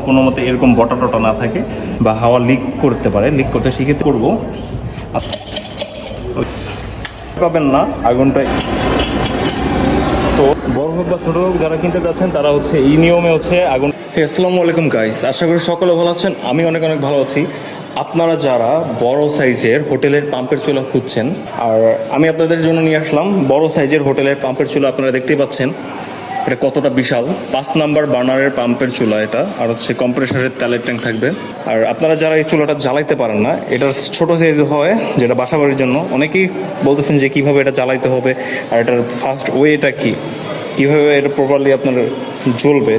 কোনো মতে এরকম বটা টটা না থাকে বা হাওয়া লিক করতে পারে, লিক করতে সেক্ষেত্রে করবো পাবেন না আগুনটা। তো বড় হোক বা ছোটো হোক যারা কিনতে যাচ্ছেন তারা হচ্ছে এই নিয়মে হচ্ছে আগুন। আসসালামু আলাইকুম গাইস, আশা করি সকলে ভালো আছেন। আমি অনেক ভালো আছি। আপনারা যারা বড় সাইজের হোটেলের পাম্পের চুলা খুঁজছেন, আর আমি আপনাদের জন্য নিয়ে আসলাম বড় সাইজের হোটেলের পাম্পের চুলা। আপনারা দেখতেই পাচ্ছেন এটা কতটা বিশাল, 5 নাম্বার বার্নারের পাম্পের চুলা এটা, আর হচ্ছে কম্প্রেসারের তেলের ট্যাঙ্ক থাকবে। আর আপনারা যারা এই চুলাটা জ্বালাইতে পারেন না, এটার ছোট সাইজ হয় যেটা বাসাবাড়ির জন্য, অনেকেই বলতেছেন যে কীভাবে এটা জ্বালাইতে হবে আর এটার ফার্স্ট ওয়েটা কীভাবে এটা প্রপারলি আপনার চলবে।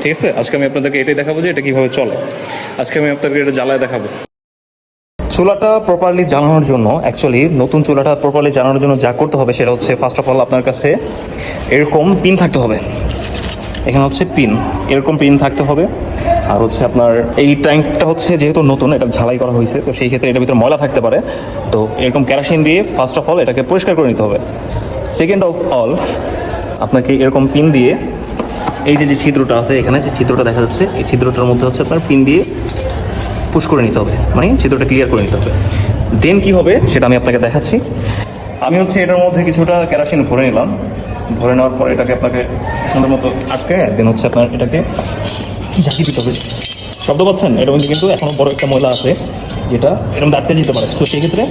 ঠিক আছে, আজকে আমি আপনাদেরকে এটাই দেখাবো যে এটা কীভাবে চলে। আজকে আমি আপনাদেরকে এটা জ্বালায় দেখাবো। চুলাটা প্রপারলি জ্বালানোর জন্য, অ্যাকচুয়ালি নতুন চুলাটা প্রপারলি জ্বালানোর জন্য যা করতে হবে সেটা হচ্ছে ফার্স্ট অফ অল আপনার কাছে এরকম পিন থাকতে হবে। এখানে হচ্ছে পিন, এরকম পিন থাকতে হবে। আর হচ্ছে আপনার এই ট্যাঙ্কটা হচ্ছে যেহেতু নতুন, এটা ঝালাই করা হয়েছে, তো সেই ক্ষেত্রে এটার ভিতরে ময়লা থাকতে পারে। তো এরকম কেরোসিন দিয়ে ফার্স্ট অফ অল এটাকে পরিষ্কার করে নিতে হবে। সেকেন্ড অফ অল আপনাকে এরকম পিন দিয়ে এই যে ছিদ্রটা আছে, এখানে যে ছিদ্রটা দেখা যাচ্ছে, এই ছিদ্রটার মধ্যে হচ্ছে আপনার পিন দিয়ে পুশ করে নিতে হবে, মানে ছিদ্রটা ক্লিয়ার করে নিতে হবে। দেন কি হবে সেটা আমি আপনাকে দেখাচ্ছি। আমি হচ্ছে এটার মধ্যে কিছুটা কেরোসিন ভরে নিলাম। ভরে নেওয়ার পর এটাকে আপনাকে সুন্দর মতো আটকে দেন হচ্ছে আপনার এটাকে ঝাঁকি দিতে হবে। শব্দ পাচ্ছেন? এটার মধ্যে কিন্তু এখনও বড় একটা ময়লা আছে যেটা এরকম আটকে যেতে পারে। তো সেই ক্ষেত্রে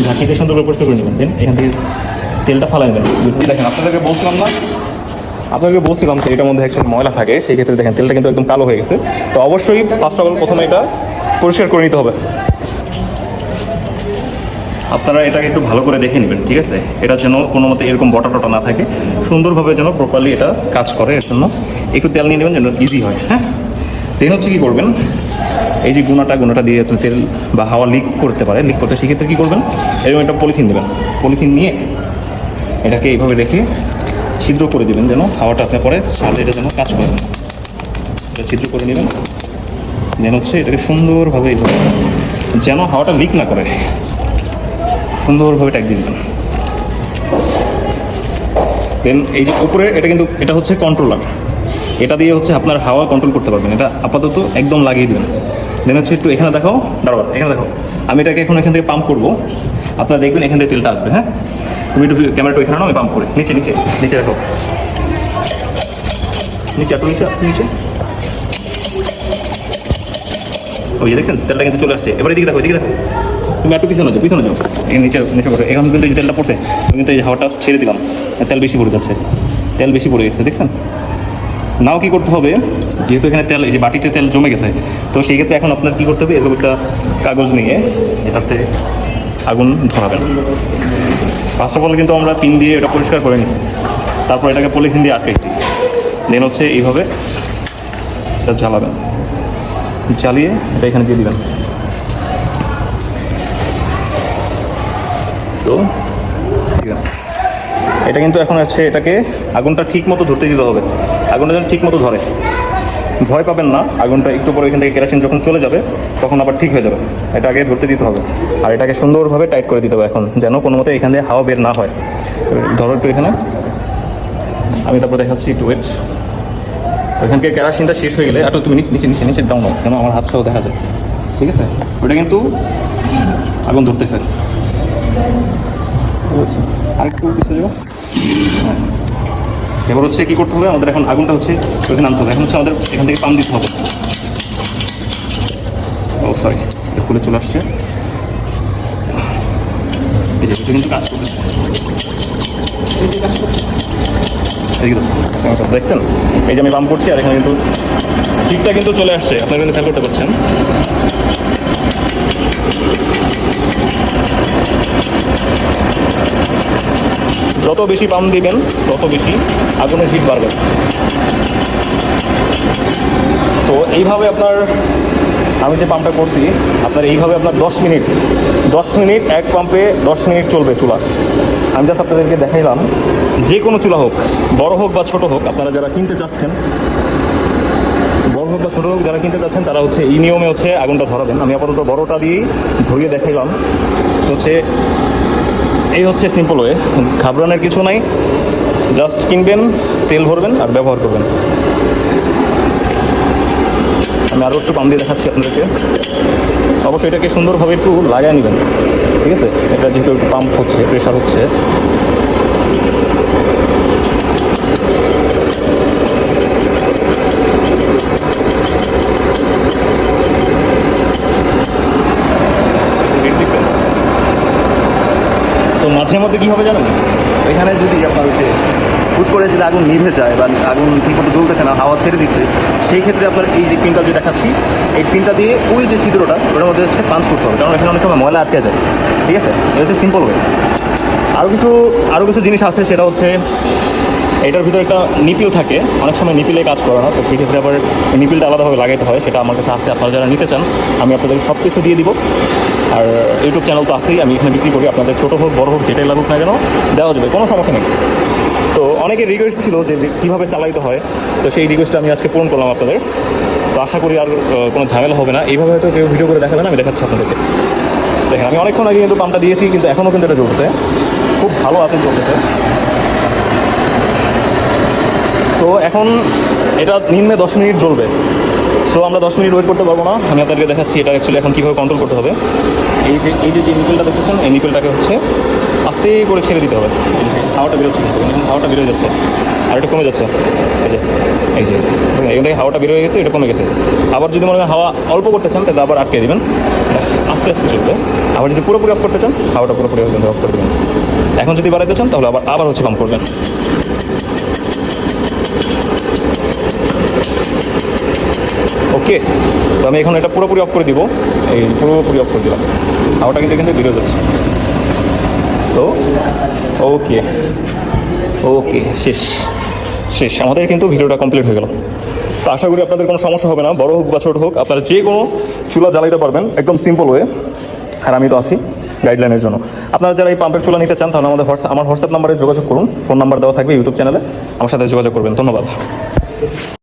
ঝাঁকিতে সুন্দর করে পরিষ্কার করে নেবেন। দেন এখান থেকে তেলটা ফালাই নেবেন। দেখেন আপনাদেরকে বলছিলাম যে এটার মধ্যে অ্যাকচুয়ালি ময়লা থাকে, সেই ক্ষেত্রে দেখেন তেলটা কিন্তু একদম কালো হয়ে গেছে। তো অবশ্যই ফার্স্ট অফ অল প্রথমে এটা পরিষ্কার করে নিতে হবে। আপনারা এটাকে একটু ভালো করে দেখে নেবেন, ঠিক আছে? এটা যেন কোনো মতে এরকম বটা টটা না থাকে, সুন্দরভাবে যেন প্রপারলি এটা কাজ করে। এর জন্য একটু তেল নিয়ে নেবেন যেন ইজি হয়। হ্যাঁ, দেন হচ্ছে কী করবেন, এই যে গুণাটা দিয়ে আপনি তেল বা হাওয়া লিক করতে সেক্ষেত্রে কী করবেন, এরকম একটা পলিথিন দেবেন। পলিথিন নিয়ে এটাকে এইভাবে রেখে ছিদ্র করে দেবেন যেন হাওয়াটা আপনি পরে সাথে এটা যেন কাজ করে। এটা ছিদ্র করে নেবেন, যেন হচ্ছে এটাকে সুন্দরভাবে এইভাবে যেন হাওয়াটা লিক না করে, সুন্দরভাবে ট্যাগ দিয়ে দেবেন। দেন এই যে উপরে এটা হচ্ছে কন্ট্রোলার, এটা দিয়ে হচ্ছে আপনার হাওয়া কন্ট্রোল করতে পারবেন। এটা আপাতত একদম লাগিয়ে দেবেন। দেন হচ্ছে একটু এখানে দেখো, এখানে দেখো, আমি এটাকে এখন এখান থেকে পাম্প করবো। আপনারা দেখবেন এখান থেকে তেলটা আসবে। হ্যাঁ, তুমি একটু ক্যামেরাটা এখানে নাও, আমি পাম্প করি। নিচে দেখো, নিচে ওই যে দেখছেন তেলটা কিন্তু চলে আসছে। এবার এদিকে দেখো, তুমি একটু পিছনে যাও, এই নিচে করো। এখন কিন্তু এই তেলটা পড়তে আমি কিন্তু এই হাওয়াটা ছেড়ে দিলাম, তেল বেশি পড়ে গেছে, দেখছেন? নাও কি করতে হবে, যেহেতু এখানে তেল, এই যে বাটিতে তেল জমে গেছে, তো সেই ক্ষেত্রে এখন আপনার কী করতে হবে, এরকম একটা কাগজ নিয়ে এটাতে আগুন ধরাবেন। ফার্স্ট অফ অল কিন্তু আমরা পিন দিয়ে এটা পরিষ্কার করে নিচ্ছি, তারপর এটাকে পলিথিন দিয়ে আটকাইছি। দেন হচ্ছে এইভাবে এটা জ্বালিয়ে এটা এখানে দিয়ে দিবেন। তো এটা কিন্তু এখন হচ্ছে এটাকে আগুনটা ঠিক মতো ধরতে দিতে হবে। আগুনটা যেন ঠিক মতো ধরে, ভয় পাবেন না। আগুনটা একটু পরে এখান থেকে কেরোসিন যখন চলে যাবে তখন আবার ঠিক হয়ে যাবে। এটা আগে ধরতে দিতে হবে, আর এটাকে সুন্দরভাবে টাইট করে দিতে হবে এখন, যেন কোনো মতে এখান থেকে হাওয়া বের না হয়। ধরো একটু এখানে, আমি তারপর দেখাচ্ছি, একটু ওয়েট। ওইখান থেকে কেরোসিনটা শেষ হয়ে গেলে একটু তুমি নিচে ডাউন হও, যেন আমার হাতটাও দেখা যায়। ঠিক আছে, ওটা কিন্তু আগুন ধরতেছে। আরেকটু কিছু যাবো। হ্যাঁ, এবার হচ্ছে কী করতে হবে, আমাদের এখন আগুনটা হচ্ছে ওইখানে আনতে হবে। এখন হচ্ছে আমাদের এখান থেকে পাম্প দিতে হবে। ও সরি, খুলে চলে আসছে। এই যে এটা কিন্তু কাজ করতেছে, দেখছেন? এই যে আমি পাম্প করছি আর এখানে কিন্তু ঠিকটা কিন্তু চলে আসছে, আপনারা কিন্তু খেয়াল করতে পারছেন। যত বেশি পাম্প দিবেন তত বেশি আগুনের হিট বাড়বে। তো এইভাবে আমি যে পাম্পটা করছি, আপনার এইভাবে আপনার 10 মিনিট এক পাম্পে 10 মিনিট চলবে চুলা। আমি জাস্ট আপনাদেরকে দেখাইলাম, যে কোনো চুলা হোক, বড় হোক বা ছোট হোক, আপনারা যারা কিনতে চাচ্ছেন, তারা হচ্ছে এই নিয়মে হচ্ছে আগুনটা ধরাবেন। আমি আপাতত বড়টা দিয়েই ধরিয়ে দেখাইলাম। হচ্ছে এই হচ্ছে সিম্পল ওয়ে, ঘাবড়ানোর কিছু নাই। জাস্ট কিনবেন, তেল ভরবেন আর ব্যবহার করবেন। আমি আরও একটু পাম্প দিয়ে দেখাচ্ছি আপনাদেরকে। অবশ্যই এটাকে সুন্দরভাবে একটু লাগায় নেবেন, ঠিক আছে? এটা যেহেতু একটু পাম্প হচ্ছে, প্রেশার হচ্ছে। তো মাঝে মধ্যে কী হবে জানেন, এখানে যদি আপনার হচ্ছে হুট করে যদি আগুন নিভে যায় বা আগুন ঠিকমতো জ্বলতেছে না, হাওয়া ছেড়ে দিচ্ছে, সেই ক্ষেত্রে আপনার এই যে পিনটা যে দেখাচ্ছি, এই পিনটা দিয়ে ওই যে ছিদ্রটা ওটার মধ্যে হচ্ছে পাঞ্চ করতে হবে, কারণ এখানে অনেক সময় ময়লা আটকে যায়, ঠিক আছে? এটা হচ্ছে সিম্পল ওয়ে। আরও কিছু জিনিস আছে, সেটা হচ্ছে এটার ভিতরে একটা নিপিল থাকে, অনেক সময় নিপিলে কাজ করে না, তো সেই ক্ষেত্রে আবার নিপিলটা আলাদাভাবে লাগাইতে হয়। সেটা আমার কাছে আছে, আপনারা যারা নিতে চান আমি আপনাদের সব কিছু দিয়ে দিব। আর ইউটিউব চ্যানেল তো আছেই, আমি এখানে বিক্রি করি, আপনাদের ছোটো হোক বড় হোক যেটাই লাগুক না কেন দেওয়া যাবে, কোনো সমস্যা নেই। তো অনেকের রিকোয়েস্ট ছিল যে কীভাবে চালাইতে হয়, তো সেই রিকোয়েস্টটা আমি আজকে পূরণ করলাম আপনাদের। তো আশা করি আর কোনো ঝামেলা হবে না। এইভাবে হয়তো কেউ ভিডিও করে দেখাবে না, আমি দেখাচ্ছি আপনাদেরকে। দেখেন আমি অনেকক্ষণ আগে কিন্তু পাম্পটা দিয়েছি, কিন্তু এখনও কিন্তু এটা জ্বলছে, খুব ভালো আছে চলতেছে। তো এখন এটা নিম্নে 10 মিনিট জ্বলবে। সো আমরা 10 মিনিট ওয়েট করতে পারবো না, আমি আপনাদেরকে দেখাচ্ছি এটা অ্যাকচুয়ালি এখন কীভাবে কন্ট্রোল করতে হবে। এই যে নিপেলটা দেখতেছেন, এই নিপেলটাকে হচ্ছে আস্তে করে ছেড়ে দিতে হবে। হাওয়াটা বেরোচ্ছে, হাওয়াটা বেরোয় যাচ্ছে, আর একটু কমে যাচ্ছে। এই যে এখান থেকে হাওয়াটা বেরোয় গেছে, এটা কমে গেছে। আবার যদি মনে হয় হাওয়া অল্প করতে চান তাহলে আবার আটকে দেবেন, আস্তে আস্তে চলবে। আবার যদি পুরোপুরি অফ করতে চান, হাওয়াটা পুরোপুরি অফ করে দেবেন। এখন যদি বাড়াইতে চান তাহলে আবার হচ্ছে পাম্প করবেন। ওকে, তো আমি এখন এটা পুরোপুরি অফ করে দিব। এই পুরোপুরি অফ করে দিলাম, হাওয়াটা কিন্তু বেরোয় যাচ্ছে। তো ওকে ওকে, শেষ আমাদের কিন্তু ভিডিওটা কমপ্লিট হয়ে গেল। তো আশা করি আপনাদের কোনো সমস্যা হবে না, বড় হোক বা ছোট হোক আপনারা যে কোনো চুলা জ্বালাইতে পারবেন একদম সিম্পল ওয়ে। আর আমি তো আছি গাইডলাইনের জন্য। আপনারা যারা এই পাম্পের চুলা নিতে চান তাহলে আমার হোয়াটসঅ্যাপ নাম্বারে যোগাযোগ করুন, ফোন নাম্বার দেওয়া থাকবে ইউটিউব চ্যানেলে, আমার সাথে যোগাযোগ করবেন। ধন্যবাদ।